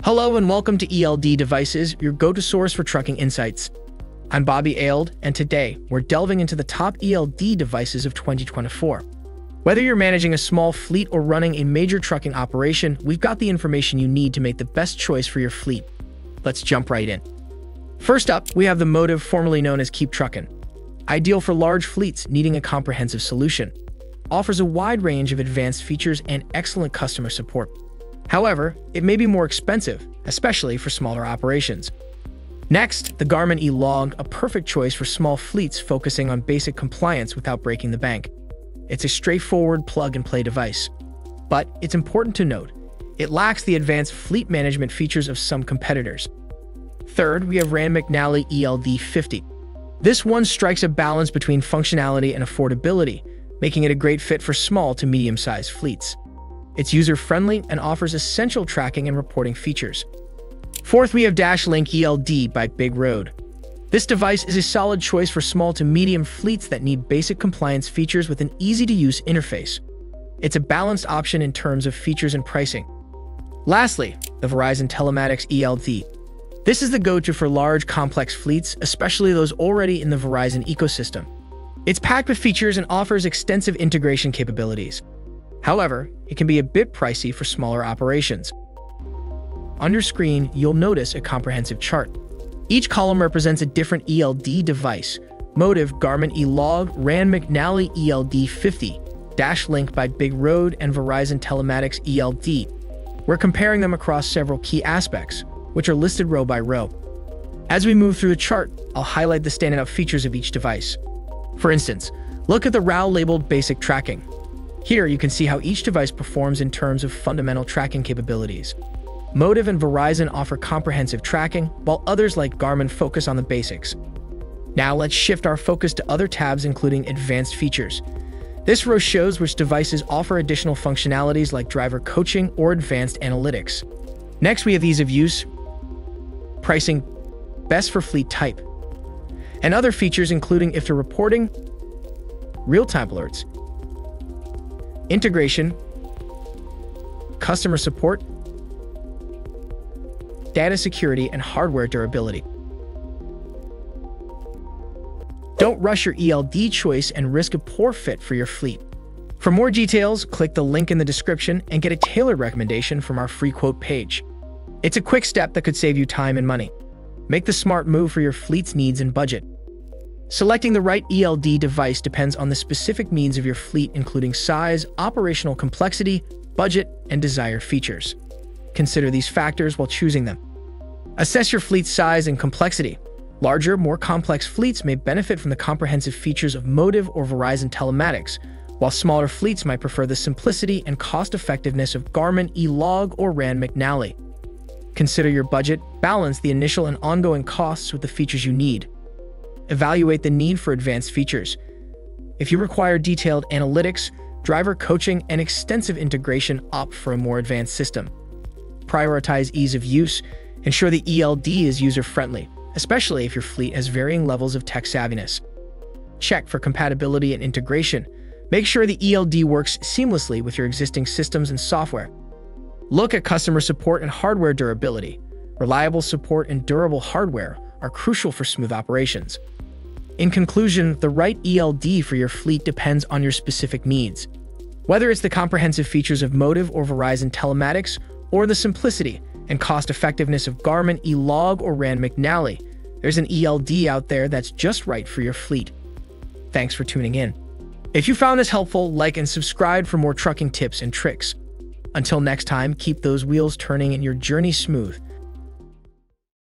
Hello and welcome to ELD Devices, your go-to source for trucking insights. I'm Bobby Aield, and today we're delving into the top ELD devices of 2024. Whether you're managing a small fleet or running a major trucking operation, we've got the information you need to make the best choice for your fleet. Let's jump right in. First up, we have the Motive, formerly known as Keep Truckin'. Ideal for large fleets needing a comprehensive solution. Offers a wide range of advanced features and excellent customer support. However, it may be more expensive, especially for smaller operations. Next, the Garmin eLog, a perfect choice for small fleets focusing on basic compliance without breaking the bank. It's a straightforward plug-and-play device. But it's important to note, it lacks the advanced fleet management features of some competitors. Third, we have McNally ELD 50. This one strikes a balance between functionality and affordability, making it a great fit for small to medium-sized fleets. It's user-friendly and offers essential tracking and reporting features. Fourth, we have DashLink ELD by BigRoad. This device is a solid choice for small to medium fleets that need basic compliance features with an easy-to-use interface. It's a balanced option in terms of features and pricing. Lastly, the Verizon Telematics ELD. This is the go-to for large, complex fleets, especially those already in the Verizon ecosystem. It's packed with features and offers extensive integration capabilities. However, it can be a bit pricey for smaller operations. On your screen, you'll notice a comprehensive chart. Each column represents a different ELD device: Motive, Garmin eLog, McNally ELD 50, DashLink by BigRoad, and Verizon Telematics ELD. We're comparing them across several key aspects, which are listed row by row. As we move through the chart, I'll highlight the standout features of each device. For instance, look at the row labeled Basic Tracking. Here you can see how each device performs in terms of fundamental tracking capabilities. Motive and Verizon offer comprehensive tracking, while others like Garmin focus on the basics. Now let's shift our focus to other tabs including advanced features. This row shows which devices offer additional functionalities like driver coaching or advanced analytics. Next, we have ease of use, pricing, best for fleet type, and other features including IFTA reporting, real-time alerts, integration, customer support, data security, and hardware durability. Don't rush your ELD choice and risk a poor fit for your fleet. For more details, click the link in the description and get a tailored recommendation from our free quote page. It's a quick step that could save you time and money. Make the smart move for your fleet's needs and budget. Selecting the right ELD device depends on the specific needs of your fleet, including size, operational complexity, budget, and desired features. Consider these factors while choosing them. Assess your fleet's size and complexity. Larger, more complex fleets may benefit from the comprehensive features of Motive or Verizon Telematics, while smaller fleets might prefer the simplicity and cost-effectiveness of Garmin eLog or McNally. Consider your budget, balance the initial and ongoing costs with the features you need. Evaluate the need for advanced features. If you require detailed analytics, driver coaching, and extensive integration, opt for a more advanced system. Prioritize ease of use. Ensure the ELD is user-friendly, especially if your fleet has varying levels of tech savviness. Check for compatibility and integration. Make sure the ELD works seamlessly with your existing systems and software. Look at customer support and hardware durability. Reliable support and durable hardware are crucial for smooth operations. In conclusion, the right ELD for your fleet depends on your specific needs. Whether it's the comprehensive features of Motive or Verizon Telematics, or the simplicity and cost-effectiveness of Garmin eLog or McNally, there's an ELD out there that's just right for your fleet. Thanks for tuning in. If you found this helpful, like and subscribe for more trucking tips and tricks. Until next time, keep those wheels turning and your journey smooth.